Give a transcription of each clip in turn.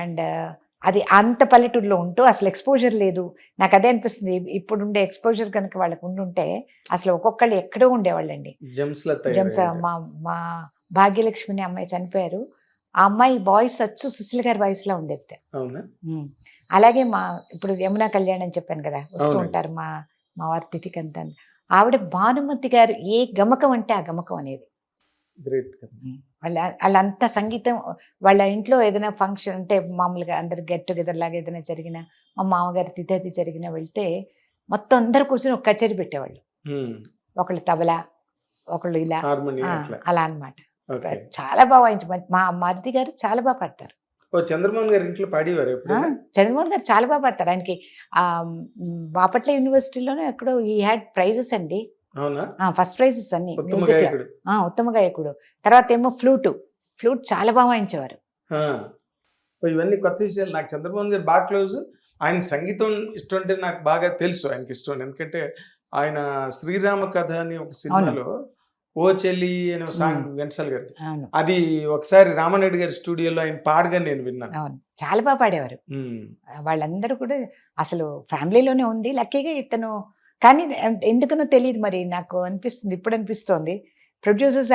And అది అంత పల్లెటూరులో ఉంటూ అసలు ఎక్స్పోజర్ లేదు. నాకు అదే అనిపిస్తుంది, ఇప్పుడుండే ఎక్స్పోజర్ కనుక వాళ్ళకు ఉండుంటే అసలు ఒక్కొక్కళ్ళు ఎక్కడో ఉండేవాళ్ళండి. జెమ్స్ మా మా భాగ్యలక్ష్మిని అమ్మాయి చనిపోయారు. ఆ అమ్మాయి వాయిస్ అచ్చు సుశీల గారి వాయిస్లో ఉండేది. అలాగే ఇప్పుడు యమునా కళ్యాణ్ అని చెప్పాను కదా, వస్తూ ఉంటారు మా వారి తిథికి అంతా. ఆవిడ భానుమతి గారు ఏ గమకం అంటే ఆ గమకం అనేది. వాళ్ళంతా సంగీతం, వాళ్ళ ఇంట్లో ఏదైనా ఫంక్షన్ అంటే మామూలుగా అందరు గెట్ టుగెదర్ లాగా ఏదైనా జరిగినా, మా మామగారి తిథి జరిగినా వెళ్తే మొత్తం అందరు కూర్చొని ఒక కచేరీ పెట్టేవాళ్ళు. ఒకళ్ళు తబలా, ఒకళ్ళు ఇలా, అలా అన్నమాట. చాలా బాగా వాయించారు. మా మరిది గారు చాలా బాగా పాడతారు. చంద్రమోహన్ గారి ఇంట్లో పాడేవారు. చంద్రమోహన్ గారు చాలా బాగా పాడతారు. ఆయనకి బాపట్ల యూనివర్సిటీలోనే ఎక్కడో ఈ హ్యాడ్ ప్రైజెస్ అండి. ఫస్ట్ ప్రైజెస్ అన్ని మ్యూజిక్ లో. ఉత్తమ గాయకుడు. తర్వాత ఏమో ఫ్లూట్ చాలా బాగా వాయించేవారు. ఇవన్నీ కొత్త విషయాలు. నాకు చంద్రమోహన్ గారు బాగా క్లోజ్. ఆయనకి సంగీతం ఇష్టం అంటే నాకు బాగా తెలుసు ఆయనకి ఇష్టం. ఎందుకంటే ఆయన శ్రీరామ కథ అని ఒక సినిమాలో ఓ చెల్లి అనే సాంగ్ ఘంటసాల గారి, అది ఒకసారి రామారెడ్డి గారి స్టూడియోలో ఆయన పాడగా నేను విన్నాను. చాలా బాగా పాడేవారు. వాళ్ళందరూ కూడా అసలు ఫ్యామిలీలోనే ఉంది. లక్కీగా ఇతను, కానీ ఎందుకనో తెలియదు మరి, నాకు అనిపిస్తుంది, ఇప్పుడు అనిపిస్తోంది ప్రొడ్యూసర్స్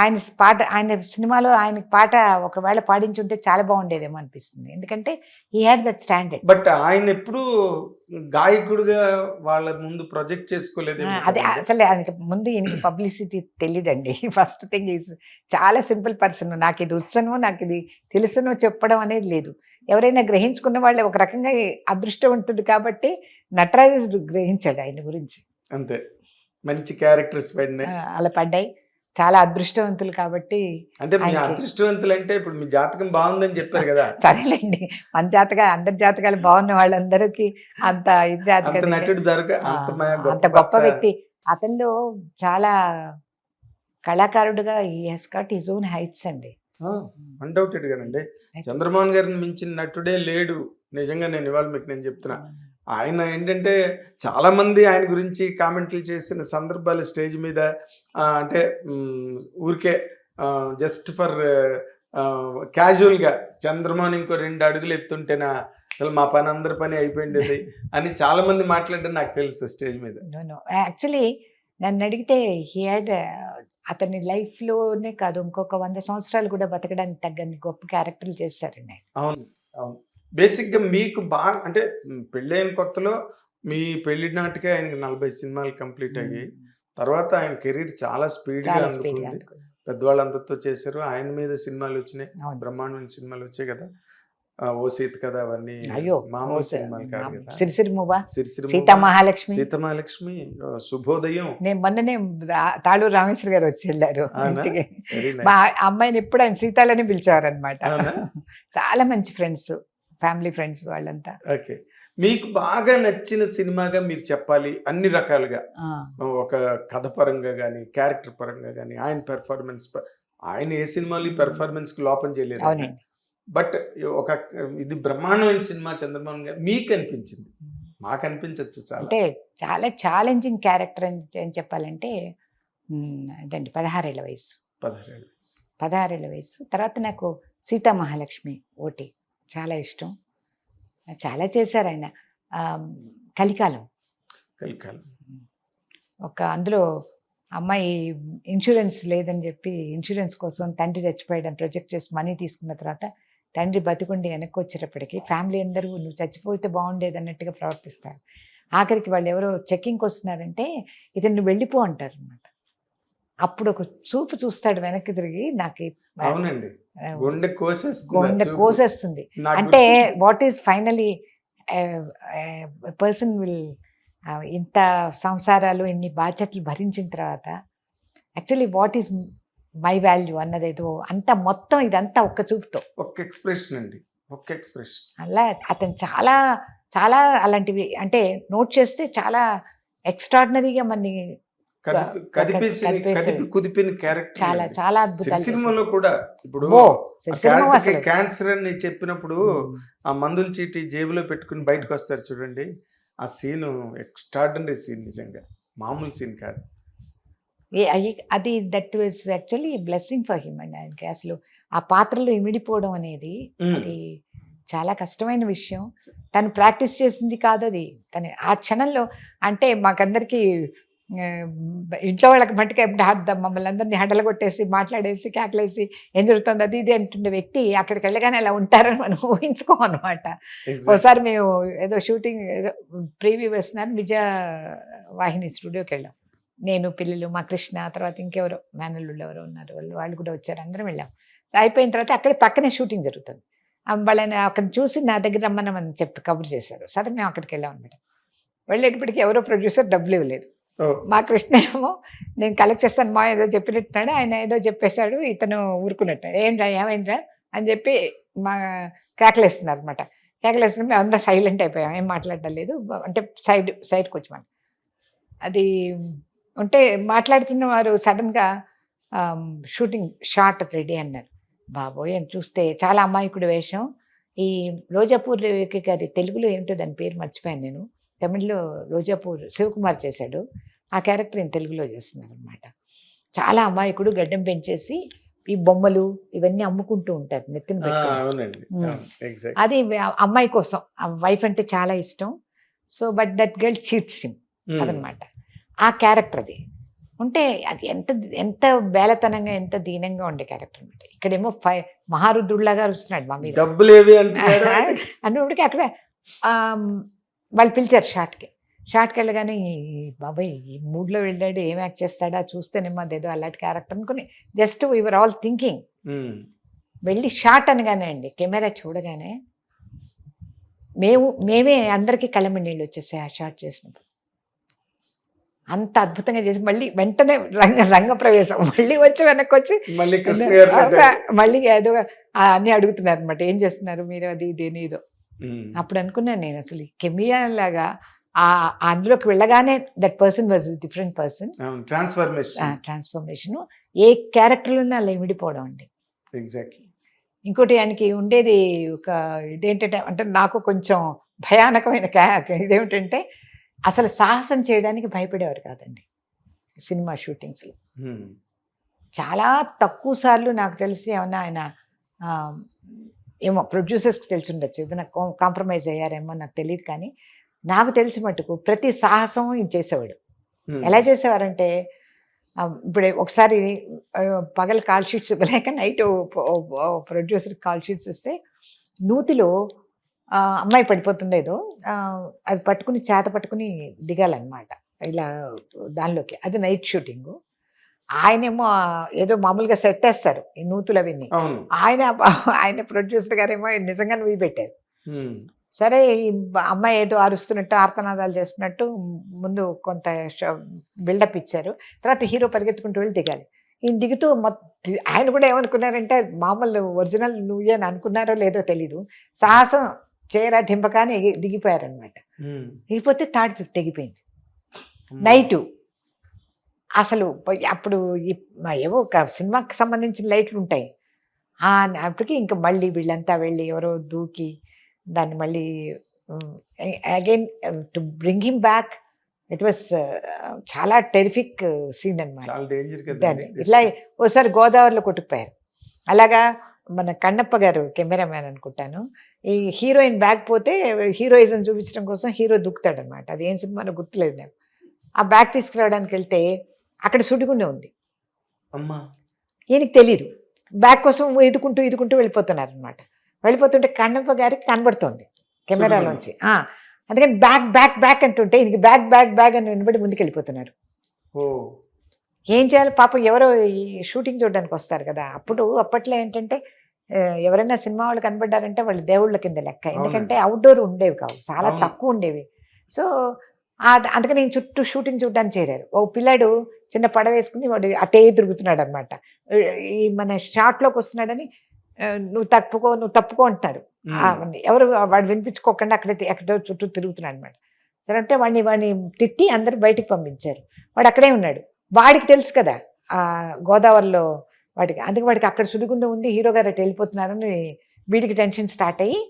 ఆయన సినిమాలో ఆయనకి పాట ఒకవేళ పాడించుంటే చాలా బాగుండేదేమో అనిపిస్తుంది. ఎందుకంటే he had that standard. But ఆయన ఎప్పుడు గాయకుడుగా వాళ్ళ ముందు ప్రొజెక్ట్ చేసుకోలేదు. అదే అసలు ఆయనకి ముందు ఈయనకి పబ్లిసిటీ తెలియదండి. ఫస్ట్ థింగ్ ఈజ్ చాలా సింపుల్ పర్సన్. నాకు ఇది వచ్చనో, నాకు ఇది తెలుసునో చెప్పడం అనేది లేదు. ఎవరైనా గ్రహించుకున్న వాళ్ళే ఒక రకంగా అదృష్టవంతుడు కాబట్టి నటరాజు గ్రహించాడు ఆయన గురించి. అంతే, మంచి క్యారెక్టర్స్ అలా పడ్డాయి. చాలా అదృష్టవంతులు కాబట్టి. అంటే మీ అదృష్టవంతులు అంటే ఇప్పుడు మీ జాతకం బాగుందని చెప్పారు కదా. సరేలేండి, మన జాతకాలు, అందరి జాతకాలు బాగున్న వాళ్ళందరికీ అంత ఇది రాదు కదా. అంత గొప్ప వ్యక్తి. అతనిలో చాలా కళాకారుడుగా he has got his own heights అండి. అన్డౌటెడ్ గానండి. చంద్రమోహన్ గారిని మించిన నటుడే లేడు. నిజంగా నేను ఇవాళ మీకు నేను చెప్తున్నా. ఆయన ఏంటంటే చాలా మంది ఆయన గురించి కామెంట్లు చేసిన సందర్భాలు స్టేజ్ మీద, అంటే ఊరికే జస్ట్ ఫర్ క్యాజువల్గా చంద్రమోహన్ ఇంకో 2 అడుగులు ఎత్తుంటేనా అసలు మా పని అందరి పని అయిపోయింది అని చాలా మంది మాట్లాడడం నాకు తెలుసు స్టేజ్ మీద. యాక్చువల్లీ నన్ను అడిగితే హీ హ్యాడ్, అతని లైఫ్లోనే కాదు ఇంకొక 100 సంవత్సరాలు కూడా బతకడానికి తగ్గని గొప్ప క్యారెక్టర్లు చేశారండి. అవును అవును. బేసిక్గా మీకు బాగా అంటే పెళ్ళైన కొత్తలో మీ పెళ్లి నాటికే ఆయనకి 40 సినిమాలు కంప్లీట్ అయ్యాయి. తర్వాత ఆయన కెరీర్ చాలా స్పీడ్గా అందుకుంది. పెద్దవాళ్ళందరితో చేశారు. ఆయన మీద సినిమాలు వచ్చినాయి, బ్రహ్మాండమైన సినిమాలు వచ్చాయి కదా. ఓ సీత కదా, అవన్నీ మామూలు సినిమాలు కాదు కదా. సిరిసిరిమువ్వ, సీతామహాలక్ష్మి, సీతమహాలక్ష్మి, శుభోదయం. నేను మొన్ననే తాళూరు రామేశ్వర గారు వచ్చి వెళ్ళారు. మా అమ్మాయిని ఎప్పుడు ఆయన సీతాలని పిలిచేవారు అనమాట. చాలా మంచి ఫ్రెండ్స్, ఫ్యామిలీ ఫ్రెండ్స్ వాళ్ళంతా. ఓకే, మీకు బాగా నచ్చిన సినిమాగా మీరు చెప్పాలి అన్ని రకాలుగా, ఒక కథ పరంగా కానీ క్యారెక్టర్ పరంగా కానీ, ఆయన పెర్ఫార్మెన్స్, ఆయన ఏ సినిమాలు పెర్ఫార్మెన్స్ కి లోపం చేయలేదు. బట్ ఒక ఇది బ్రహ్మాండమైన సినిమా చంద్రమోహన్ గారు మీకు అనిపించింది, మాకు అనిపించచ్చు చాలా. అంటే చాలా ఛాలెంజింగ్ క్యారెక్టర్ అని చెప్పాలంటే ఇదండి 16 ఏళ్ల వయసు. 16 ఏళ్ల వయసు. తర్వాత నాకు సీతామహాలక్ష్మి ఓటి చాలా ఇష్టం. చాలా చేశారు ఆయన. కలికాలం ఒక అందులో అమ్మాయి ఇన్సూరెన్స్ లేదని చెప్పి ఇన్సూరెన్స్ కోసం తండ్రి చచ్చిపోయాడని ప్రొజెక్ట్ చేసి మనీ తీసుకున్న తర్వాత తండ్రి బతికుండి వెనక్కి వచ్చేటప్పటికి ఫ్యామిలీ అందరూ నువ్వు చచ్చిపోతే బాగుండేది అన్నట్టుగా ప్రవర్తిస్తారు. ఆఖరికి వాళ్ళు ఎవరో చెక్కింగ్కి వస్తున్నారంటే ఇతను నువ్వు వెళ్ళిపో అంటారు అనమాట. అప్పుడు ఒక చూపు చూస్తాడు వెనక్కి తిరిగి, నాకు గుండె కోసేస్తుంది. అంటే what is finally person will, ఇంత సంసారాలు ఇన్ని బాధ్యతలు భరించిన తర్వాత actually what is my value అన్నదేదో అంతా మొత్తం ఇదంతా ఒక్క చూపుతో, ఒక్క ఎక్స్ప్రెషన్ అండి, ఒక్క ఎక్స్ప్రెషన్. అలా అతను చాలా చాలా అలాంటివి అంటే నోట్ చేస్తే చాలా ఎక్స్ట్రాడినరీగా మన కుదిపిన క్యారెక్టర్. చాలా చాలా అద్భుతాలు సినిమాలో కూడా. ఇప్పుడు క్యాన్సర్ అని చెప్పినప్పుడు ఆ మందుల చీటి జేబులో పెట్టుకుని బయటకు వస్తారు చూడండి, ఆ సీన్ ఎక్స్ట్రాడినరీ సీన్, నిజంగా మామూలు సీన్ కాదు అది. That was actually blessing for him and ఆయనకి అసలు ఆ పాత్రలో ఇమిడిపోవడం అనేది అది చాలా కష్టమైన విషయం. తను ప్రాక్టీస్ చేసింది కాదు అది. తను ఆ క్షణంలో అంటే మాకందరికీ ఇంట్లో వాళ్ళకి మట్టుకే మమ్మల్ని అందరినీ హడలగొట్టేసి, మాట్లాడేసి, కేకలేసి ఏం జరుగుతుంది అది ఇది అంటుండే వ్యక్తి అక్కడికి వెళ్ళగానే అలా ఉంటారని మనం ఊహించుకోమన్నమాట. ఒకసారి మేము ఏదో షూటింగ్ ఏదో ప్రీవ్యూ వేస్తున్నారు, విజయవాహిని స్టూడియోకి వెళ్ళాం. నేను, పిల్లలు, మా కృష్ణ, తర్వాత ఇంకెవరో మేనల్లుళ్ళు ఎవరో ఉన్నారు, వాళ్ళు కూడా వచ్చారు, అందరం వెళ్ళాం. అయిపోయిన తర్వాత అక్కడే పక్కనే షూటింగ్ జరుగుతుంది. వాళ్ళని అక్కడ చూసి నా దగ్గర రమ్మనమని చెప్పి కబుర్ చేశారు. సరే మేము అక్కడికి వెళ్ళాం అనమాట. వెళ్ళేటప్పటికి ఎవరో ప్రొడ్యూసర్ డబ్బులు ఇవ్వలేదు. మా కృష్ణ ఏమో నేను కలెక్ట్ చేస్తాను మా ఏదో చెప్పినట్టున్నాడు, ఆయన ఏదో చెప్పేశాడు, ఇతను ఊరుకున్నట్టు ఏంట్రా ఏమైందిరా అని చెప్పి మా కేకలేస్తున్నారు అనమాట. కేకలేస్తున్నా మేము అందరూ సైలెంట్ అయిపోయాం, ఏం మాట్లాడడం లేదు. అంటే సైడ్కి వచ్చామని అది ఉంటే మాట్లాడుతున్న వారు సడన్గా షూటింగ్ షార్ట్ రెడీ అన్నారు. బాబోయ్ అని చూస్తే చాలా అమాయకుడి వేషం. ఈ రోజాపూర్ గారి తెలుగులో ఏంటో దాని పేరు మర్చిపోయాను నేను, తమిళ్లో రోజాపూర్ శివకుమార్ చేశాడు. ఆ క్యారెక్టర్ నేను తెలుగులో చేస్తున్నాను అనమాట. చాలా అమాయకుడు, గడ్డం పెంచేసి ఈ బొమ్మలు ఇవన్నీ అమ్ముకుంటూ ఉంటారు నెత్తిన పెట్టుకుని. అది అమ్మాయి కోసం, వైఫ్ అంటే చాలా ఇష్టం. So but that girl cheats him అదనమాట. ఆ క్యారెక్టర్ అది ఉంటే అది ఎంత బేలతనంగా, ఎంత దీనంగా ఉండే క్యారెక్టర్ అనమాట. ఇక్కడేమో మహారుద్రుడిలాగా వస్తున్నాడు మా మీద అన్నప్పటికీ అక్కడ వాళ్ళు పిలిచారు షార్ట్కి వెళ్ళగానే బాబాయ్ ఈ మూడ్లో వెళ్ళాడు, ఏం యాక్ట్ చేస్తాడా చూస్తేనేమో అదేదో అలాంటి క్యారెక్టర్ అనుకుని జస్ట్ వీఆర్ ఆల్ థింకింగ్. వెళ్ళి షార్ట్ అనగానే అండి కెమెరా చూడగానే మేమే అందరికీ కళ్ళమ్మ నీళ్ళు వచ్చేసాయి ఆ షార్ట్ చేసినప్పుడు. అంత అద్భుతంగా చేసి మళ్ళీ వెంటనే రంగ ప్రవేశం మళ్ళీ వచ్చి వెనక్కి వచ్చి మళ్ళీ ఏదో అన్నీ అడుగుతున్నారు అనమాట, ఏం చేస్తున్నారు మీరు అది ఇదేని ఏదో. అప్పుడు అనుకున్నాను నేను అసలు కెమియా లాగా అందులోకి వెళ్ళగానే that person was different person. Transformation ఏ క్యారెక్టర్లోనే అలా ఇమిడిపోవడం అండి. ఎగ్జాక్ట్లీ. ఇంకోటి ఆయనకి ఉండేది ఒక ఇదేంటంటే అంటే నాకు కొంచెం భయానకమైన ఇదేమిటంటే అసలు సాహసం చేయడానికి భయపడేవారు కాదండి సినిమా షూటింగ్స్లో. చాలా తక్కువ సార్లు నాకు తెలిసి ఏమన్నా ఆయన ఏమో ప్రొడ్యూసర్స్కి తెలిసి ఉండొచ్చు, ఏదైనా కాంప్రమైజ్ అయ్యారేమో నాకు తెలియదు, కానీ నాకు తెలిసి మటుకు ప్రతి సాహసం ఈయన చేసేవాడు. ఎలా చేసేవారంటే ఇప్పుడు ఒకసారి పగలు కాల్ షీట్స్ ఇవ్వలేక నైట్ ప్రొడ్యూసర్కి కాల్ షీట్స్ ఇస్తే నూతిలో అమ్మాయి పడిపోతుండేదో అది పట్టుకుని చేత పట్టుకుని దిగాలన్నమాట ఇలా దానిలోకి. అది నైట్ షూటింగు. ఆయనేమో ఏదో మామూలుగా సెట్ వేస్తారు ఈ నూతులు అవన్నీ, ఆయన ప్రొడ్యూసర్ గారేమో నిజంగా నువ్వు పెట్టారు. సరే ఈ అమ్మాయి ఏదో అరుస్తున్నట్టు ఆర్తనాదాలు చేస్తున్నట్టు ముందు కొంత బిల్డప్ ఇచ్చారు. తర్వాత హీరో పరిగెత్తుకుంటూ వెళ్ళి దిగాలి. ఈయన దిగుతూ ఆయన కూడా ఏమనుకున్నారంటే మామూలు ఒరిజినల్ నువ్వే అని అనుకున్నారో లేదో తెలీదు, సాహసం చేరా డింపకాని దిగిపోయారనమాట. దిగిపోతే తాడు తెగిపోయింది నైటు. అసలు అప్పుడు ఏవో ఒక సినిమాకి సంబంధించిన లైట్లు ఉంటాయి అప్పటికి. ఇంకా మళ్ళీ వీళ్ళంతా వెళ్ళి ఎవరో దూకి దాన్ని మళ్ళీ again to bring him back. It was చాలా టెరిఫిక్ సీన్ అనమాట. ఇట్లా ఓసారి గోదావరిలో కొట్టుకుపోయారు. అలాగా మన కన్నప్ప గారు కెమెరామ్యాన్ అనుకుంటాను, ఈ హీరోయిన్ బ్యాగ్ పోతే హీరోయిజం చూపించడం కోసం హీరో దూకుతాడు అనమాట. అది ఏం సినిమాలో గుర్తులేదు నాకు. ఆ బ్యాగ్ తీసుకురావడానికి వెళ్తే అక్కడ సుడిగుండె ఉంది. ఈయనకి తెలీదు. బ్యాగ్ కోసం ఎదుకుంటూ వెళ్ళిపోతున్నారు అనమాట. వెళ్ళిపోతుంటే కన్నప్ప గారికి కనబడుతోంది కెమెరాలోంచి. అందుకని బ్యాక్ బ్యాక్ బ్యాక్ అంటుంటే ఈయనకి బ్యాక్ బ్యాక్ బ్యాగ్ అని వినబడి ముందుకు వెళ్ళిపోతున్నారు. ఏం చేయాలి పాపం, ఎవరో ఈ షూటింగ్ చూడడానికి వస్తారు కదా. అప్పట్లో ఏంటంటే ఎవరైనా సినిమా వాళ్ళు కనబడ్డారంటే వాళ్ళు దేవుళ్ళ కింద లెక్క. ఎందుకంటే అవుట్డోర్ ఉండేవి కావు, చాలా తక్కువ ఉండేవి. సో అందుకని నేను చుట్టూ షూటింగ్ చూడడానికి చేరారు. ఓ పిల్లాడు చిన్న పడవ వేసుకుని వాడు అటే తిరుగుతున్నాడు అనమాట. ఈ మన షార్ట్లోకి వస్తున్నాడని నువ్వు తప్పుకో అంటారు. ఎవరు వాడు వినిపించుకోకుండా ఎక్కడో చుట్టూ తిరుగుతున్నాడు అనమాట. సరే అంటే వాడిని తిట్టి అందరు బయటికి పంపించారు. వాడు అక్కడే ఉన్నాడు. వాడికి తెలుసు కదా ఆ గోదావరిలో వాడికి, అందుకే వాడికి అక్కడ సుడిగుండం ఉంది, హీరో గారు అటు వెళ్ళిపోతున్నారని వీడికి టెన్షన్ స్టార్ట్ అయ్యి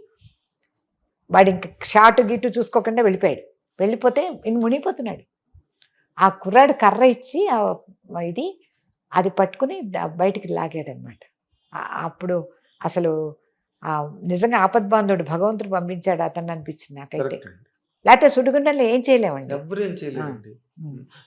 వాడి ఇంక షార్ట్ గీటు చూసుకోకుండా వెళ్ళిపోయాడు. వెళ్ళిపోతే ఈయన మునిగిపోతున్నాడు. ఆ కుర్రాడు కర్ర ఇచ్చి అది పట్టుకుని బయటికి లాగాడు అనమాట. అప్పుడు అసలు నిజంగా ఆపద్బాంధుడు భగవంతుడు పంపించాడు అతన్ని అనిపించింది నాకైతే. కరెక్ట్ అండి. లేకపోతే సుడిగుండంలో ఏం చేయలేమండి. ఎవరు ఏం చేయలేదండి. ఉమ్.